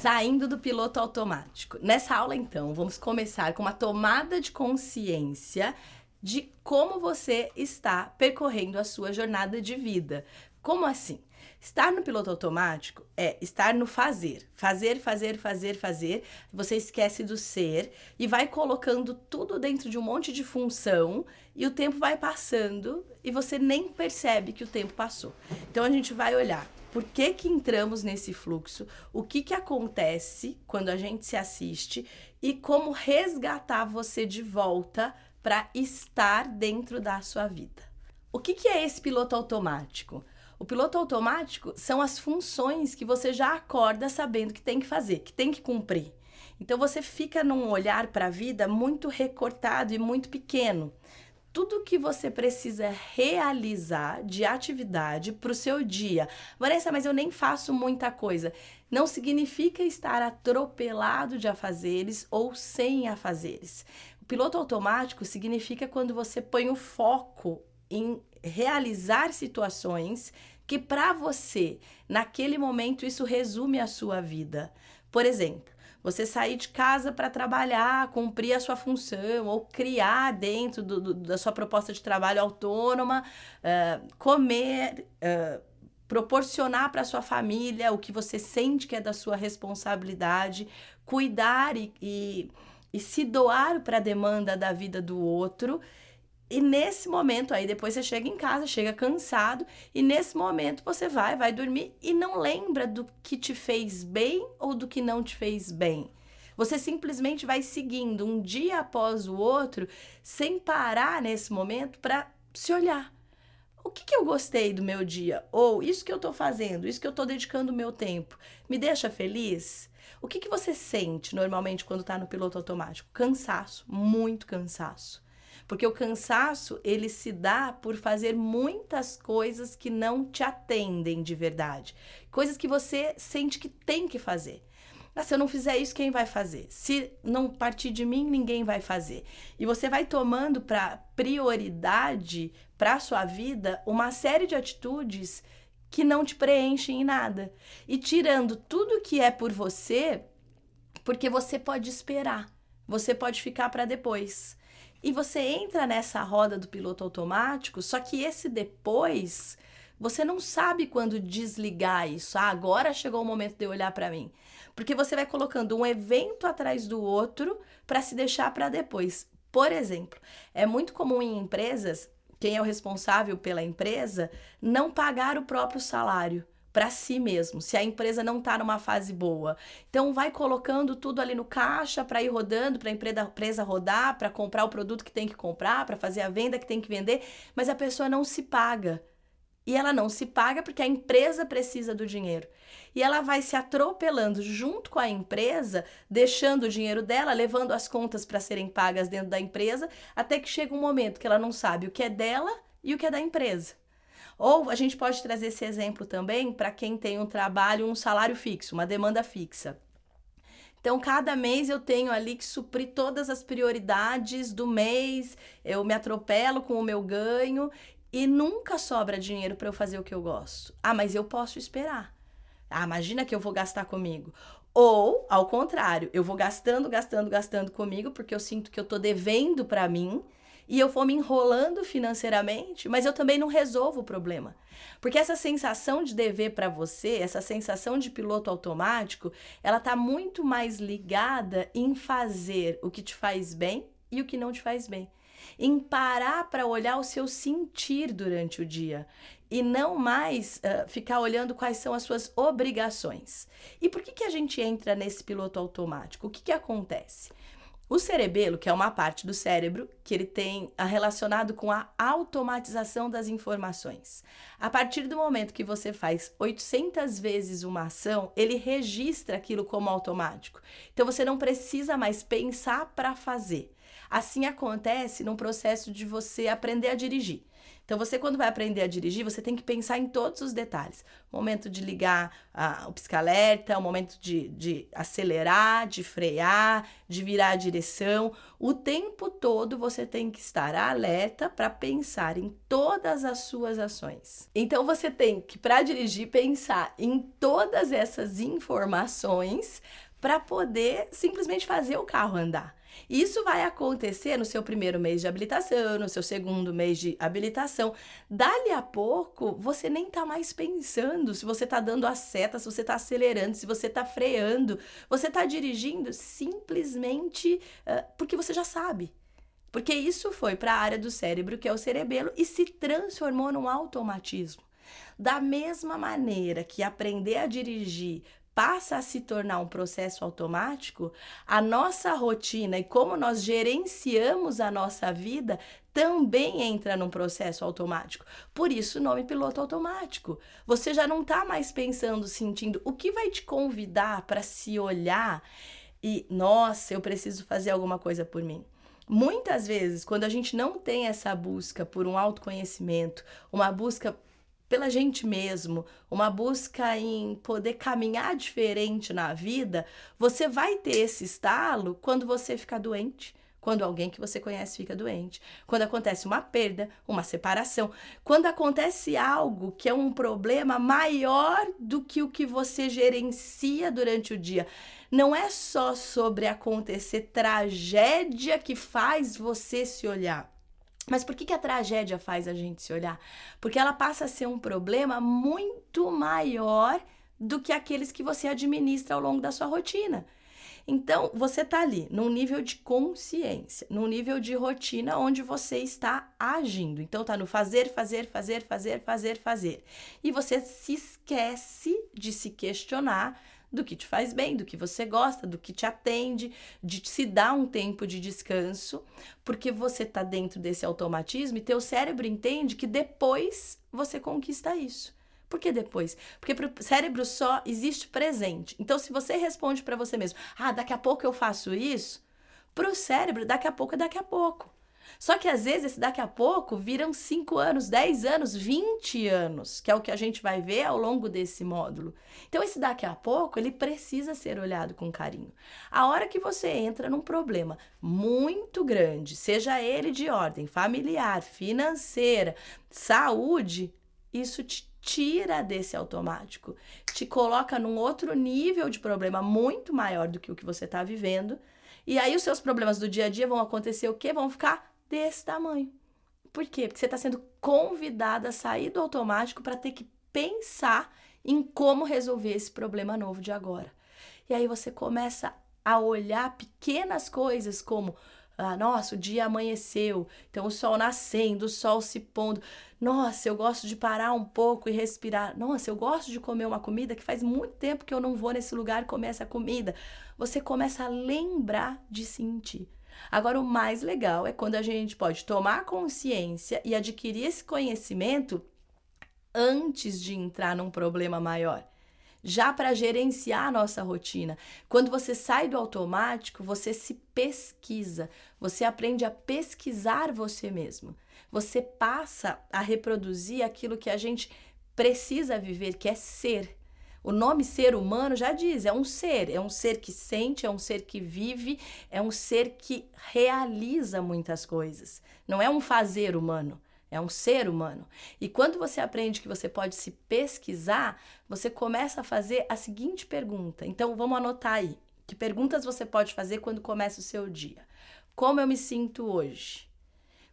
Saindo do piloto automático. Nessa aula, então, vamos começar com uma tomada de consciência de como você está percorrendo a sua jornada de vida. Como assim? Estar no piloto automático é estar no fazer. Fazer. Você esquece do ser e vai colocando tudo dentro de um monte de função e o tempo vai passando e você nem percebe que o tempo passou. Então a gente vai olhar por que entramos nesse fluxo, o que acontece quando a gente se assiste e como resgatar você de volta para estar dentro da sua vida. O que é esse piloto automático? O piloto automático são as funções que você já acorda sabendo que tem que fazer, que tem que cumprir. Então você fica num olhar para a vida muito recortado e muito pequeno. Tudo que você precisa realizar de atividade para o seu dia. Vanessa, mas eu nem faço muita coisa. Não significa estar atropelado de afazeres ou sem afazeres. O piloto automático significa quando você põe o foco em realizar situações que para você, naquele momento, isso resume a sua vida. Por exemplo, você sair de casa para trabalhar, cumprir a sua função ou criar dentro da sua proposta de trabalho autônoma, comer, proporcionar para a sua família o que você sente que é da sua responsabilidade, cuidar e se doar para a demanda da vida do outro. E nesse momento, aí depois você chega em casa, chega cansado, e nesse momento você vai dormir e não lembra do que te fez bem ou do que não te fez bem. Você simplesmente vai seguindo um dia após o outro, sem parar nesse momento para se olhar. O que eu gostei do meu dia? Ou isso que eu estou fazendo, isso que eu estou dedicando o meu tempo, me deixa feliz? O que você sente normalmente quando está no piloto automático? Cansaço, muito cansaço. Porque o cansaço, ele se dá por fazer muitas coisas que não te atendem de verdade. Coisas que você sente que tem que fazer. Ah, se eu não fizer isso, quem vai fazer? Se não partir de mim, ninguém vai fazer. E você vai tomando para prioridade para a sua vida uma série de atitudes que não te preenchem em nada. E tirando tudo que é por você, porque você pode esperar. Você pode ficar para depois. E você entra nessa roda do piloto automático, só que esse depois, você não sabe quando desligar isso. Ah, agora chegou o momento de eu olhar para mim. Porque você vai colocando um evento atrás do outro para se deixar para depois. Por exemplo, é muito comum em empresas, quem é o responsável pela empresa, não pagar o próprio salário para si mesmo, se a empresa não está numa fase boa. Então vai colocando tudo ali no caixa para ir rodando, para a empresa rodar, para comprar o produto que tem que comprar, para fazer a venda que tem que vender, mas a pessoa não se paga. E ela não se paga porque a empresa precisa do dinheiro. E ela vai se atropelando junto com a empresa, deixando o dinheiro dela, levando as contas para serem pagas dentro da empresa, até que chega um momento que ela não sabe o que é dela e o que é da empresa. Ou a gente pode trazer esse exemplo também para quem tem um trabalho, um salário fixo, uma demanda fixa. Então, cada mês eu tenho ali que suprir todas as prioridades do mês, eu me atropelo com o meu ganho e nunca sobra dinheiro para eu fazer o que eu gosto. Ah, mas eu posso esperar. Ah, imagina que eu vou gastar comigo. Ou, ao contrário, eu vou gastando comigo porque eu sinto que eu estou devendo para mim, e eu vou me enrolando financeiramente, mas eu também não resolvo o problema. Porque essa sensação de dever para você, essa sensação de piloto automático, ela está muito mais ligada em fazer o que te faz bem e o que não te faz bem. Em parar para olhar o seu sentir durante o dia e não mais ficar olhando quais são as suas obrigações. E por que a gente entra nesse piloto automático? O que acontece? O cerebelo, que é uma parte do cérebro que ele tem relacionado com a automatização das informações. A partir do momento que você faz 800 vezes uma ação, ele registra aquilo como automático. Então você não precisa mais pensar para fazer. Assim acontece no processo de você aprender a dirigir. Então, você quando vai aprender a dirigir, você tem que pensar em todos os detalhes. O momento de ligar o pisca-alerta, o momento de acelerar, de frear, de virar a direção. O tempo todo você tem que estar alerta para pensar em todas as suas ações. Então, você tem que, para dirigir, pensar em todas essas informações para poder simplesmente fazer o carro andar. Isso vai acontecer no seu primeiro mês de habilitação, no seu segundo mês de habilitação. Dali a pouco, você nem tá mais pensando se você tá dando a seta, se você tá acelerando, se você tá freando. Você tá dirigindo simplesmente porque você já sabe. Porque isso foi para a área do cérebro, que é o cerebelo, e se transformou num automatismo. Da mesma maneira que aprender a dirigir passa a se tornar um processo automático, a nossa rotina e como nós gerenciamos a nossa vida também entra num processo automático. Por isso o nome piloto automático. Você já não está mais pensando, sentindo o que vai te convidar para se olhar e, nossa, eu preciso fazer alguma coisa por mim. Muitas vezes, quando a gente não tem essa busca por um autoconhecimento, uma busca pela gente mesmo, uma busca em poder caminhar diferente na vida, você vai ter esse estalo quando você ficar doente, quando alguém que você conhece fica doente, quando acontece uma perda, uma separação, quando acontece algo que é um problema maior do que o que você gerencia durante o dia. Não é só sobre acontecer tragédia que faz você se olhar. Mas por que a tragédia faz a gente se olhar? Porque ela passa a ser um problema muito maior do que aqueles que você administra ao longo da sua rotina. Então, você está ali num nível de consciência, num nível de rotina onde você está agindo. Então, está no fazer. E você se esquece de se questionar do que te faz bem, do que você gosta, do que te atende, de se dar um tempo de descanso, porque você está dentro desse automatismo e teu cérebro entende que depois você conquista isso. Por que depois? Porque para o cérebro só existe presente. Então, se você responde para você mesmo, daqui a pouco eu faço isso, para o cérebro, daqui a pouco é daqui a pouco. Só que às vezes esse daqui a pouco viram 5 anos, 10 anos, 20 anos, que é o que a gente vai ver ao longo desse módulo. Então esse daqui a pouco, ele precisa ser olhado com carinho. A hora que você entra num problema muito grande, seja ele de ordem familiar, financeira, saúde, isso te tira desse automático, te coloca num outro nível de problema muito maior do que o que você está vivendo. E aí os seus problemas do dia a dia vão acontecer o quê? Vão ficar desse tamanho. Por quê? Porque você está sendo convidada a sair do automático para ter que pensar em como resolver esse problema novo de agora. E aí você começa a olhar pequenas coisas como, nossa, o dia amanheceu, então o sol nascendo, o sol se pondo. Nossa, eu gosto de parar um pouco e respirar. Nossa, eu gosto de comer uma comida que faz muito tempo que eu não vou nesse lugar comer essa comida. Você começa a lembrar de sentir. Agora, o mais legal é quando a gente pode tomar consciência e adquirir esse conhecimento antes de entrar num problema maior, já para gerenciar a nossa rotina. Quando você sai do automático, você se pesquisa, você aprende a pesquisar você mesmo. Você passa a reproduzir aquilo que a gente precisa viver, que é ser. O nome ser humano já diz, é um ser que sente, é um ser que vive, é um ser que realiza muitas coisas. Não é um fazer humano, é um ser humano. E quando você aprende que você pode se pesquisar, você começa a fazer a seguinte pergunta. Então vamos anotar aí, que perguntas você pode fazer quando começa o seu dia. Como eu me sinto hoje?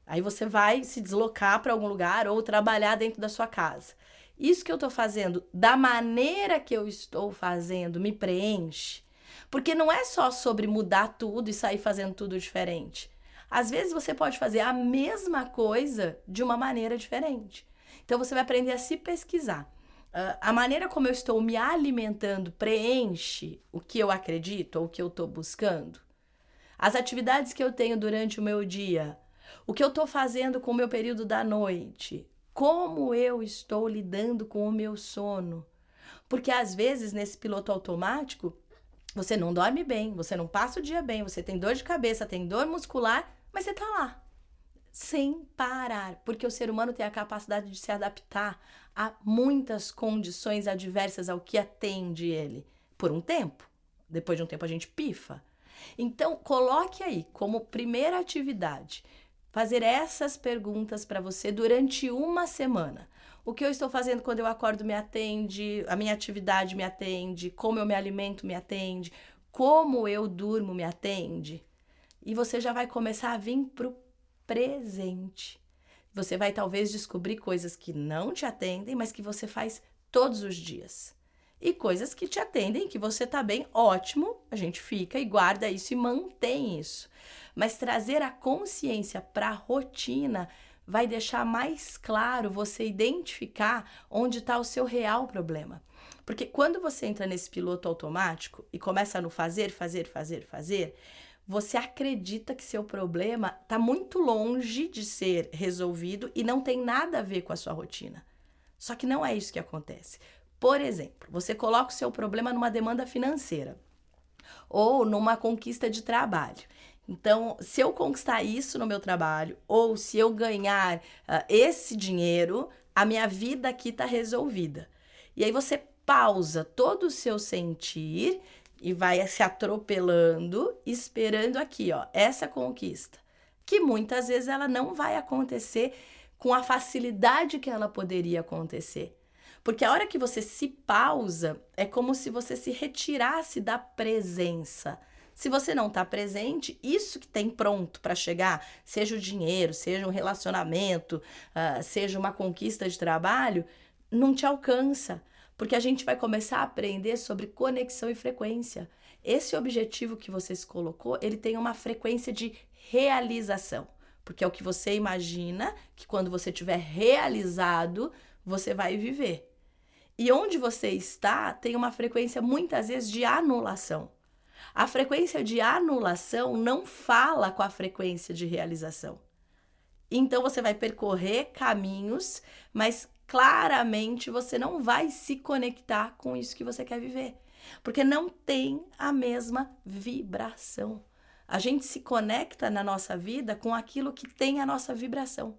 Aí você vai se deslocar para algum lugar ou trabalhar dentro da sua casa. Isso que eu estou fazendo, da maneira que eu estou fazendo, me preenche? Porque não é só sobre mudar tudo e sair fazendo tudo diferente. Às vezes você pode fazer a mesma coisa de uma maneira diferente. Então você vai aprender a se pesquisar. A maneira como eu estou me alimentando preenche o que eu acredito ou o que eu estou buscando? As atividades que eu tenho durante o meu dia, o que eu estou fazendo com o meu período da noite? Como eu estou lidando com o meu sono? Porque às vezes nesse piloto automático, você não dorme bem, você não passa o dia bem, você tem dor de cabeça, tem dor muscular, mas você tá lá. sem parar, porque o ser humano tem a capacidade de se adaptar a muitas condições adversas ao que atende ele por um tempo. Depois de um tempo a gente pifa. Então, coloque aí como primeira atividade fazer essas perguntas para você durante uma semana. O que eu estou fazendo quando eu acordo me atende, a minha atividade me atende, como eu me alimento me atende, como eu durmo me atende. E você já vai começar a vir pro presente. Você vai talvez descobrir coisas que não te atendem, mas que você faz todos os dias. E coisas que te atendem, que você tá bem, ótimo, a gente fica e guarda isso e mantém isso. Mas trazer a consciência para a rotina vai deixar mais claro você identificar onde está o seu real problema. Porque quando você entra nesse piloto automático e começa no fazer, você acredita que seu problema está muito longe de ser resolvido e não tem nada a ver com a sua rotina. Só que não é isso que acontece. Por exemplo, você coloca o seu problema numa demanda financeira ou numa conquista de trabalho. Então, se eu conquistar isso no meu trabalho ou se eu ganhar esse dinheiro, a minha vida aqui está resolvida. E aí você pausa todo o seu sentir e vai se atropelando, esperando aqui, ó, essa conquista, que muitas vezes ela não vai acontecer com a facilidade que ela poderia acontecer. Porque a hora que você se pausa, é como se você se retirasse da presença. Se você não está presente, isso que tem pronto para chegar, seja o dinheiro, seja um relacionamento, seja uma conquista de trabalho, não te alcança. Porque a gente vai começar a aprender sobre conexão e frequência. Esse objetivo que você se colocou, ele tem uma frequência de realização. Porque é o que você imagina que quando você tiver realizado, você vai viver. E onde você está tem uma frequência muitas vezes de anulação. A frequência de anulação não fala com a frequência de realização. Então você vai percorrer caminhos, mas claramente você não vai se conectar com isso que você quer viver, porque não tem a mesma vibração. A gente se conecta na nossa vida com aquilo que tem a nossa vibração.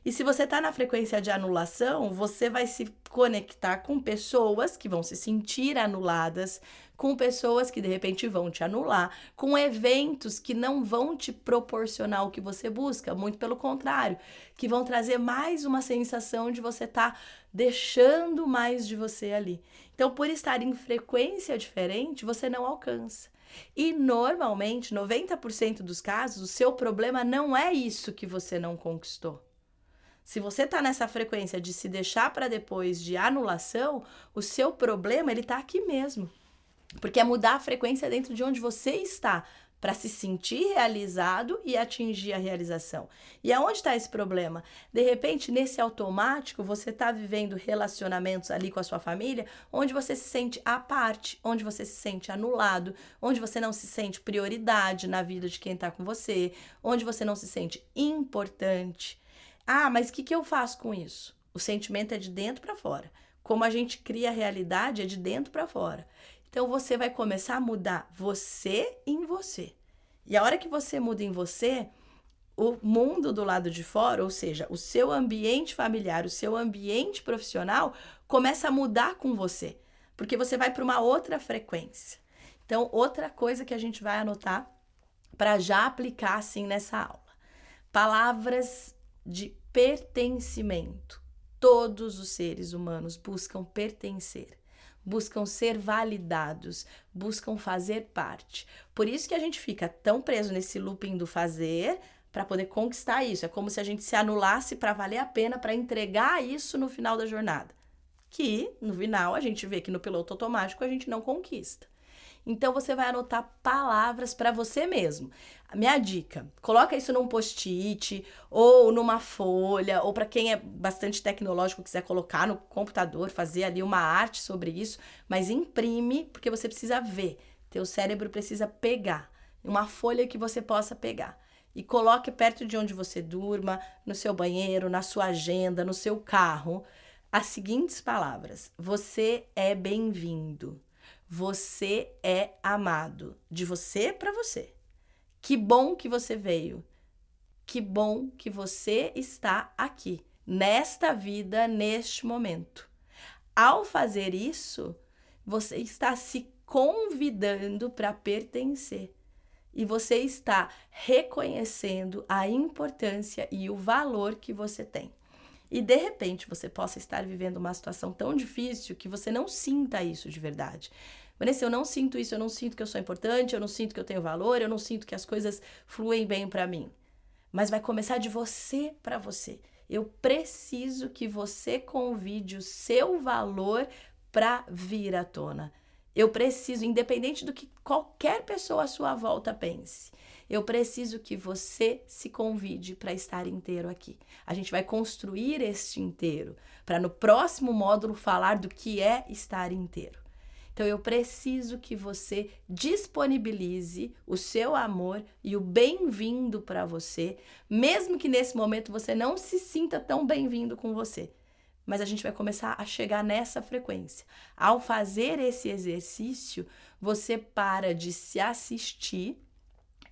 E se você está na frequência de anulação, você vai se conectar com pessoas que vão se sentir anuladas, com pessoas que de repente vão te anular, com eventos que não vão te proporcionar o que você busca, muito pelo contrário, que vão trazer mais uma sensação de você estar deixando mais de você ali. Então, por estar em frequência diferente, você não alcança. E normalmente, 90% dos casos, o seu problema não é isso que você não conquistou. Se você está nessa frequência de se deixar para depois, de anulação, o seu problema ele está aqui mesmo. Porque é mudar a frequência dentro de onde você está, para se sentir realizado e atingir a realização. E aonde está esse problema? De repente, nesse automático, você está vivendo relacionamentos ali com a sua família, onde você se sente à parte, onde você se sente anulado, onde você não se sente prioridade na vida de quem está com você, onde você não se sente importante. Ah, mas o que eu faço com isso? O sentimento é de dentro para fora. Como a gente cria a realidade é de dentro para fora. Então, você vai começar a mudar você em você. E a hora que você muda em você, o mundo do lado de fora, ou seja, o seu ambiente familiar, o seu ambiente profissional, começa a mudar com você. Porque você vai para uma outra frequência. Então, outra coisa que a gente vai anotar para já aplicar assim nessa aula. Palavras de pertencimento. Todos os seres humanos buscam pertencer. Buscam ser validados, buscam fazer parte. Por isso que a gente fica tão preso nesse looping do fazer para poder conquistar isso. É como se a gente se anulasse para valer a pena, para entregar isso no final da jornada. Que, no final, a gente vê que no piloto automático a gente não conquista. Então, você vai anotar palavras para você mesmo. A minha dica, coloca isso num post-it ou numa folha, ou para quem é bastante tecnológico, quiser colocar no computador, fazer ali uma arte sobre isso, mas imprime, porque você precisa ver. Teu cérebro precisa pegar. Uma folha que você possa pegar. E coloque perto de onde você durma, no seu banheiro, na sua agenda, no seu carro, as seguintes palavras. Você é bem-vindo. Você é amado, de você para você. Que bom que você veio. Que bom que você está aqui, nesta vida, neste momento. Ao fazer isso, você está se convidando para pertencer. E você está reconhecendo a importância e o valor que você tem. E de repente você possa estar vivendo uma situação tão difícil que você não sinta isso de verdade. Vanessa, eu não sinto isso, eu não sinto que eu sou importante, eu não sinto que eu tenho valor, eu não sinto que as coisas fluem bem para mim. Mas vai começar de você para você. Eu preciso que você convide o seu valor para vir à tona. Eu preciso, independente do que qualquer pessoa à sua volta pense, eu preciso que você se convide para estar inteiro aqui. A gente vai construir este inteiro para no próximo módulo falar do que é estar inteiro. Então eu preciso que você disponibilize o seu amor e o bem-vindo para você, mesmo que nesse momento você não se sinta tão bem-vindo com você. Mas a gente vai começar a chegar nessa frequência. Ao fazer esse exercício, você para de se assistir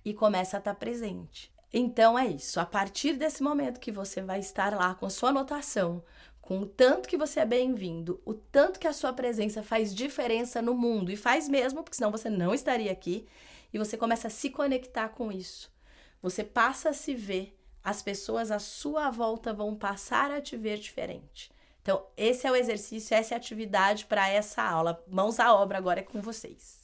e começa a estar presente. Então é isso. A partir desse momento que você vai estar lá com a sua anotação, com o tanto que você é bem-vindo, o tanto que a sua presença faz diferença no mundo, e faz mesmo, porque senão você não estaria aqui, e você começa a se conectar com isso. Você passa a se ver, as pessoas à sua volta vão passar a te ver diferente. Então, esse é o exercício, essa é a atividade para essa aula. Mãos à obra agora é com vocês.